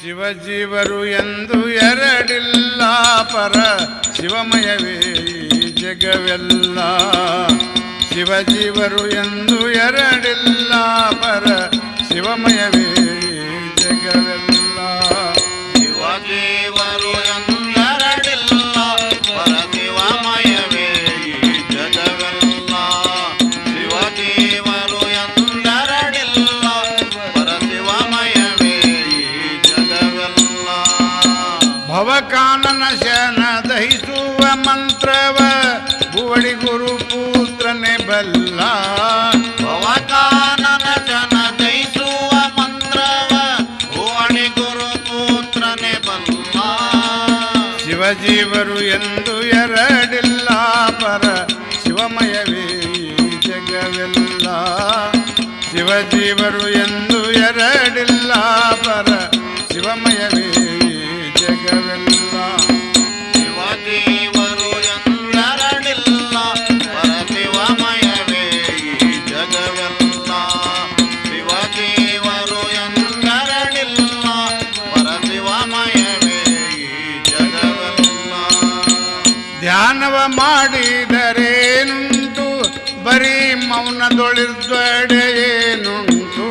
ಶಿವಜೀವರು ಎಂದು ಎರಡಿಲ್ಲ, ಪರ ಶಿವಮಯವೇ ಈ ಜಗವೆಲ್ಲ. ಶಿವಜೀವರು ಎಂದು ಎರಡಿಲ್ಲ, ಪರ ಶಿವಮಯವೇ ಈ ಜಗವೆಲ್ಲ. ಶಿವಜೀವರು ಎಂದು ಎರಡಿಲ್ಲ, ಪರ ಶಿವಮಯವೇ ಈ ಜಗವೆಲ್ಲ. ಶಿವಜೀವರು ಎಂದು ಎರಡಿಲ್ಲ, ಪರ ಶಿವಮಯವೇ ಈ ಜಗವೆಲ್ಲ. ಭವಕಾನನ ಶನ ದಹಿಸುವ ಮಂತ್ರವ ಭುವಡಿ ಗುರುಪುತ್ರನೆ ಬಲ್ಲ. ಭವಕಾನನ ಶನ ದಹಿಸುವ ಮಂತ್ರವ ಭುವಡಿ ಗುರುಪುತ್ರನೆ ಬಲ್ಲ. ಶಿವಜೀವರು ಎಂದು ಎರಡಿಲ್ಲ, ಪರ ಶಿವಮಯವೇ ಈ ಜಗವೆಲ್ಲ. ಶಿವಜೀವರು ಎಂದು ಎರಡಿಲ್ಲ, ಪರ ಶಿವಮಯವೇ ಈ ಜಗವೆಲ್ಲ. ಶಿವಜೀವರು ಎಂದೆರಡಿಲ್ಲ, ಪರ ಶಿವಮಯವೇ ಈ ಜಗವೆಲ್ಲ. ಶಿವಜೀವರು ಎಂದೆರಡಿಲ್ಲ, ಪರ ಶಿವಮಯವೇ ಈ ಜಗವೆಲ್ಲ. ಧ್ಯಾನವ ಮಾಡಿದರೇನುಂಟು, ಬರೀ ಮೌನದೊಳಿರ್ದಡೆಯೇನುಂಟು.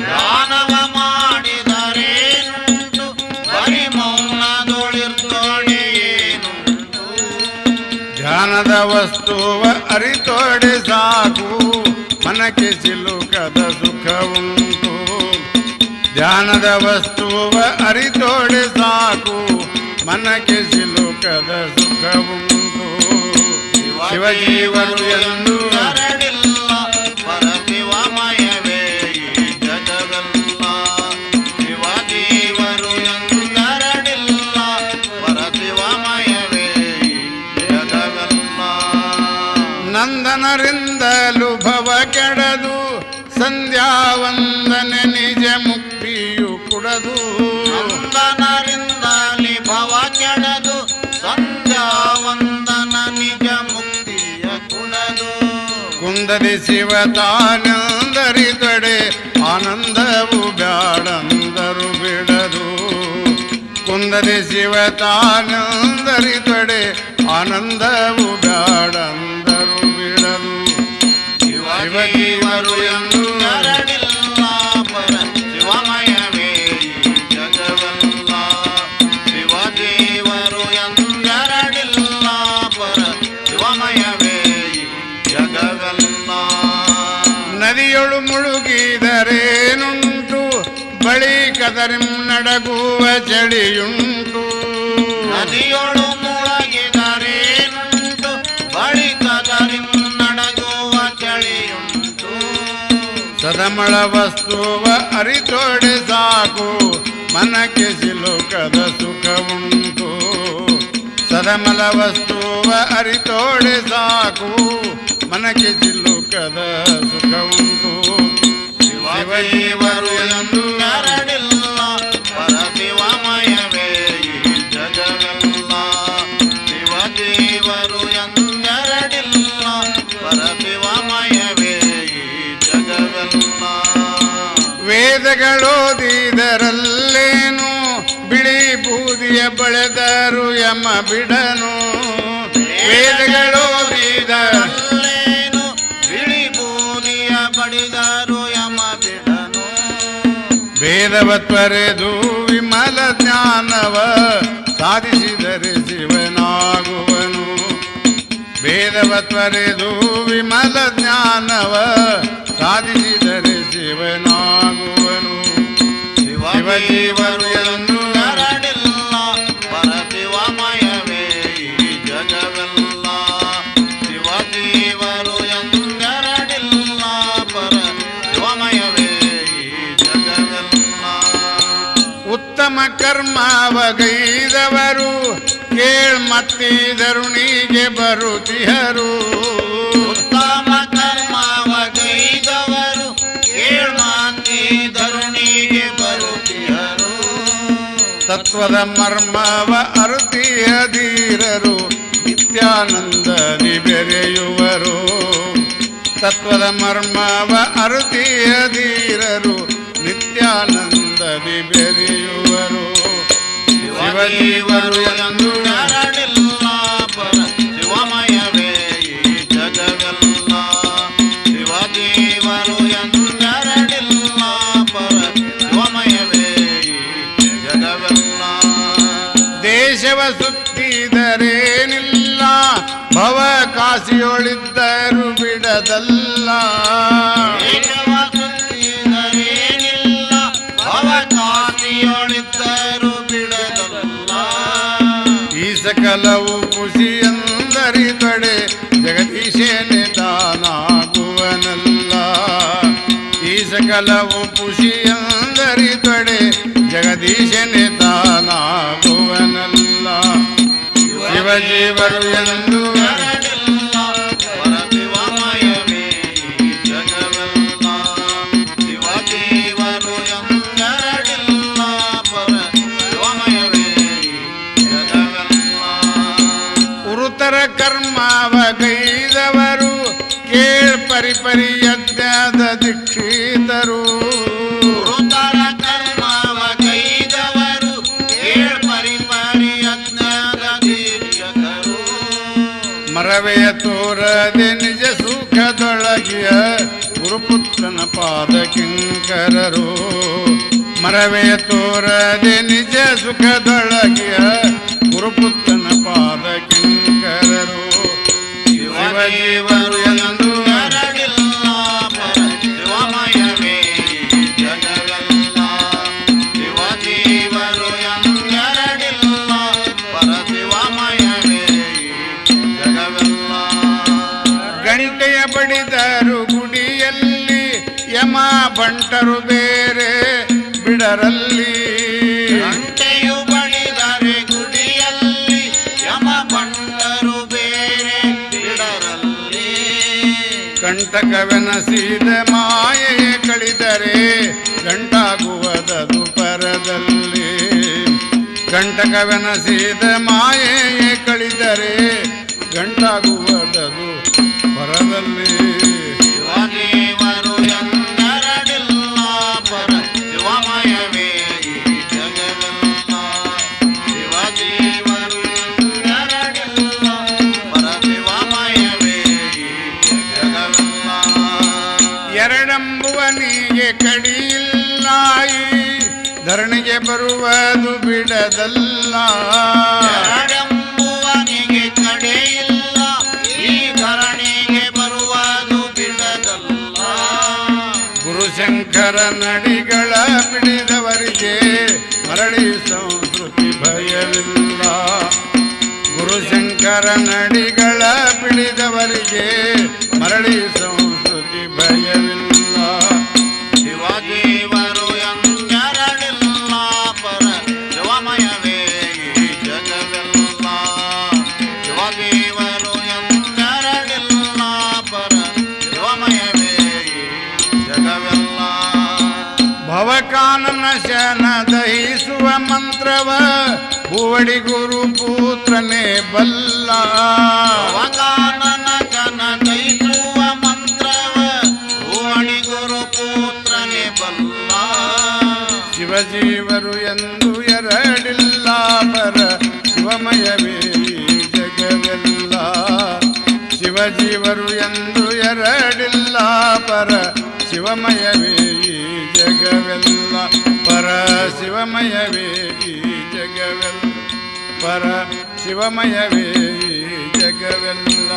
ಧ್ಯಾನವ ಮಾಡಿದರೇನುಂಟು, ಬರಿ ಮೌನದೊಳಿರ್ದೊಡೆಯೇನುಂಟು. ಧ್ಯಾನದ ವಸ್ತುವ ಅರಿತೊಡೆ ಸಾಕು, ಮನಕ್ಕೆ ಸಿಲುಕದ ಸುಖ ಉಂಟು. ಧ್ಯಾನದ ವಸ್ತುವ ಅರಿತೊಡೆ ಸಾಕು, ಮನಕ್ಕೆ ಸಿಲುಕದ ಸುಖ ಉಂಟು. ಶಿವಜೀವರು ಎಂದು ಎರಡಿಲ್ಲ, ಪರ ಶಿವಮಯವೇ ಈ ಜಗವೆಲ್ಲ. ಶಿವಜೀವರು ಎಂದೆರಡಿಲ್ಲ, ಪರ ಶಿವಮಯವೇ ಈ ಜಗವೆಲ್ಲ. ನಂದನರಿಂದಲೂ ಭವ ಕೆಡದು, ಸಂಧ್ಯಾವಂದನೆ ನಿಜ ಮುಕ್ತಿಯು ಕುಡದು. ನಂದನರಿಂದಲಿ ಭವ ಕೆಡದು, ಸಂಧ್ಯಾವಂದನ ನಿಜ ಮುಕ್ತಿಯ ಕುಡದು. ಕುಂದದಿ ಶಿವ ತಾನಂದರಿದಡೆ, ಆನಂದವು ಬ್ಯಾಡಂದರು ಬಿಡದು. ಕುಂದದಿ ಶಿವ ತಾನಂದರಿದಡೆ, ಆನಂದವು ಬ್ಯಾಡಂದರು ಬಿಡದು. ಶಿವಜೀವರು ಎಂದೆರಡಿಲ್ಲ, ಪರ ಶಿವಮಯವೇ ಈ ಜಗವೆಲ್ಲ. ಶಿವಜೀವರು ಎಂದೆರಡಿಲ್ಲ, ಪರ ಶಿವಮಯವೇ ಈ ಜಗವೆಲ್ಲ. ನದಿಯೊಳು ಮುಳುಗಿದರೇನುಂಟು, ಬಳಿ ಕದರಿಂ ನಡಗುವ ಚಳಿಯುಂಟು. ನದಿಯೊಳು ಮುಳಗಿದರೇನುಂಟು, ಬಳಿಕ ದರಿಂ ನಡಗುವ ಚಳಿಯುಂಟು. ಸದಮಳ ವಸ್ತುವ ಅರಿತೊಡೆ ಸಾಕು, ಮನಕ್ಕೆ ಸಿಲುಕದ ಸುಖ ಉಂಟು. ಸದಮಲ ವಸ್ತುವ ಅರಿತೊಡೆ ಸಾಕು, ಮನಕ್ಕೆ ಸಿಲುಕದ ಸುಖ ಉಂಟು. ಶಿವಜೀವರು ಎಂದೆರಡಿಲ್ಲ, ಪರ ಶಿವಮಯವೇ ಈ ಜಗವೆಲ್ಲ. ಶಿವಜೀವರು ಎಂದೆರಡಿಲ್ಲ, ಪರ ಶಿವಮಯವೇ ಈ ಜಗವೆಲ್ಲ. ವೇದಗಳೋದಿದರಲ್ಲೇನು, ಬಿಳಿ ಬೂದಿಯ ಬಳೆದರು ಯಮ ಬಿಡನು. ವೇದಗಳೋದಿದ ಅಲ್ಲೇನು, ಬಿಳಿ ಬೂದಿಯ ಬಡಿದರು ಯಮ ಬಿಡನು. ಭೇದವ ತ್ವರೆದು ವಿಮಲ ಜ್ಞಾನವ ಸಾಧಿಸಿದರೆ ಶಿವನಾಗುವನು. ಭೇದವ ತ್ವರೆದು ವಿಮಲ ಜ್ಞಾನವ ಸಾಧಿಸಿದರೆ ಶಿವನಾಗುವನು. ಶಿವಜೀವರು ಎಂದು ಎರಡಿಲ್ಲ, ಪರ ಶಿವಮಯವೇ ಈ ಜಗವೆಲ್ಲ. ಶಿವಜೀವರು ಎಂದೆರಡಿಲ್ಲ, ಪರ ಶಿವಮಯವೇ ಈ ಜಗವೆಲ್ಲ. ಉತ್ತಮ ಕರ್ಮವಗೈದವರು ಕೇಳ್ಮತ್ತಿದರುಣಿಗೆ ಬರುತಿಹರು. ಉತ್ತಮ ಕರ್ಮವಗೈದವರು ಕೇಳ್ಮಾಂತಿ ಧರುಣಿಗೆ ಬರುತ್ತಿಹರು. ತತ್ವದ ಮರ್ಮವ ಅರುತಿಯಧೀರರು, ನಿತ್ಯಾನಂದದಿ ಬೆರೆಯುವರು. ತತ್ವದ ಮರ್ಮವ ಅರುತಿಯಧೀರರು, ನಿತ್ಯಾನಂದ ನಿತ್ಯಾನಂದದಿ ಬೆರೆಯುವರು ಶಿವಜೀವರು ಎಂದು ಎರಡಿಲ್ಲ ಪರ ಶಿವಮಯವೇ ಈ ಜಗವೆಲ್ಲ ಶಿವಜೀವರು ಎಂದೆರಡಿಲ್ಲ ಪರ ಶಿವಮಯವೇ ಈ ಜಗವೆಲ್ಲ ದೇಶವ ಸುತ್ತಿದರೇನಿಲ್ಲ ಭವ ಕಾಸಿಯೊಳಿದ್ದರು ಬಿಡದಲ್ಲ ದೇಶವ ಸುತ್ತಿದರೇನಿಲ್ಲ ಭವ ಕಾಸಿಯೊಳಿದ್ದರು ಬಿಡದಲ್ಲ ಈ ಸಕಲವು ಖುಷಿಯಂದರಿದೊಡೆ ಜಗದೀಶನೇ ತಾನಾಗುವನಲ್ಲ ಈ ಸಕಲವು ಖುಷಿಯಂದರಿದೊಡೆ ಜಗದೀಶನೇ ತಾನಾಗುವನಲ್ಲ ಶಿವಜೀವರು ಎಂದು ಎರಡಿಲ್ಲ ಪರ ಶಿವಮಯವೇ ಈ ಜಗವೆಲ್ಲ ಶಿವಜೀವರು ಎಂದೆರಡಿಲ್ಲ ಪರ ಶಿವಮಯವೇ ಈ ಜಗವೆಲ್ಲ ಉರುತರ ಕರ್ಮವ ಗೈದವರು ಕೇಳ್ ಪರಿಪರಿ ಯಜ್ಞದ ದೀಕ್ಷಿತರು ಗುರುತರ ಕರ್ಮವ ಕೈದವರು ಕೇಳ್ ಪರಿಪರಿ ಯಜ್ಞದ ದೀಕ್ಷಕರು ಮರವೆಯ ತೋರದೆ ನಿಜ ಸುಖದೊಳಗಿಯ ಗುರುಪುತ್ರನ ಪಾದ ಕಿಂಕರರು ಮರವೆಯ ತೋರದೆ ನಿಜ ಸುಖದೊಳಗಿಯ ಗುರುಪುತ್ರನ ಪಾದ ಕಿಂಕರರು ಶಿವಜೀವರು ಎಂದು ಎರಡಿಲ್ಲ ಪರ ಶಿವಮಯವೇ ಈ ಜಗವೆಲ್ಲ ಶಿವಜೀವರು ಎಂದೆರಡಿಲ್ಲ ಪರ ಶಿವಮಯವೇ ಈ ಜಗವೆಲ್ಲ ಗಂಟೆಯ ಬಡಿದರು ಗುಡಿಯಲ್ಲಿ ಯಮ ಬಂಟರು ಬೇರೆ ಬಿಡರಲ್ಲಿ ಗಂಟೆಯು ಬಡಿದರೆ ಗುಡಿಯಲ್ಲಿ ಯಮ ಬಂಡರು ಬೇರೆ ಬಿಡರಲ್ಲಿ ಕಂಟಕವೆನಸಿದ ಮಾಯೆಯೇ ಕಳಿದರೆ ಗಂಟಾಗುವುದದು ಪರದಲ್ಲಿ ಕಂಟಕವೆನಸಿದ ಮಾಯೆಯೇ ಕಳಿದರೆ ಗಂಟಾಗುವುದದು ಪರದಲ್ಲಿ ಶಿವಜೀವರು ಎಂದೆರಡಿಲ್ಲ ಪರ ಶಿವಮಯವೇ ಈ ಜಗವೆಲ್ಲ ಶಿವಜೀವರು ಎಂದೆರಡಿಲ್ಲ ಪರ ಶಿವಮಯವೇ ಈ ಜಗವೆಲ್ಲ ಎರಡೆಂಬುವನಿಗೆ ಕಡಿಯಿಲ್ಲ ಈ ಧರಣಿಗೆ ಬರುವುದು ಬಿಡದಲ್ಲ ಎರಡೆಂಬುವನಿಗೆ ಕಡೆಯಿಲ್ಲ ಈ ಧರಣಿಗೆ ಬರುವುದು ಬಿಡದಲ್ಲ ಗುರುಶಂಕರ ನಡಿಗಳ ಬಿಡಿದವರಿಗೆ ಮರಳಿ ಸಂಸ್ಕೃತಿ ಭಯವಿಲ್ಲ ಗುರುಶಂಕರ ನಡಿಗಳ ಬಿಡಿದವರಿಗೆ ಮರಳಿ ಸಂಸ್ಕೃತಿ ಭಯವಿಲ್ಲ ಶಿವಜೀವರು ಎಂದೆರಡಿಲ್ಲ ಪರ ಶಿವಮಯವೇ ಈ ಜಗವೆಲ್ಲ ಶಿವಜೀವರು ಎಂದೆರಡಿಲ್ಲ ಪರ ಶಿವಮಯವೇ ಈ ಜಗವೆಲ್ಲ ಭವಕಾನನ ಶನ ದಹಿಸುವ ಮಂತ್ರವ ಭುವಡಿ ಗುರು ಪುತ್ರನೇ ಬಲ್ಲ ಅವಕಾನನ ಜನ ದಯಿಸುವ ಮಂತ್ರವ ಭುವಣಿ ಗುರು ಪುತ್ರನೇ ಬಲ್ಲ ಶಿವಜೀವರು ಎಂದು ಎರಡಿಲ್ಲ ಪರ ಶಿವಮಯವೇ ಈ ಜಗವೆಲ್ಲ ಶಿವಜೀವರು ಎಂದು ಎರಡಿಲ್ಲ ಪರ ಶಿವಮಯವೇ ಈ ಜಗವೆಲ್ಲ ಪರ ಶಿವಮಯವೇ ಈ ಜಗವೆಲ್ಲ ಪರ ಶಿವಮಯವೇ ಈ ಜಗವೆಲ್ಲ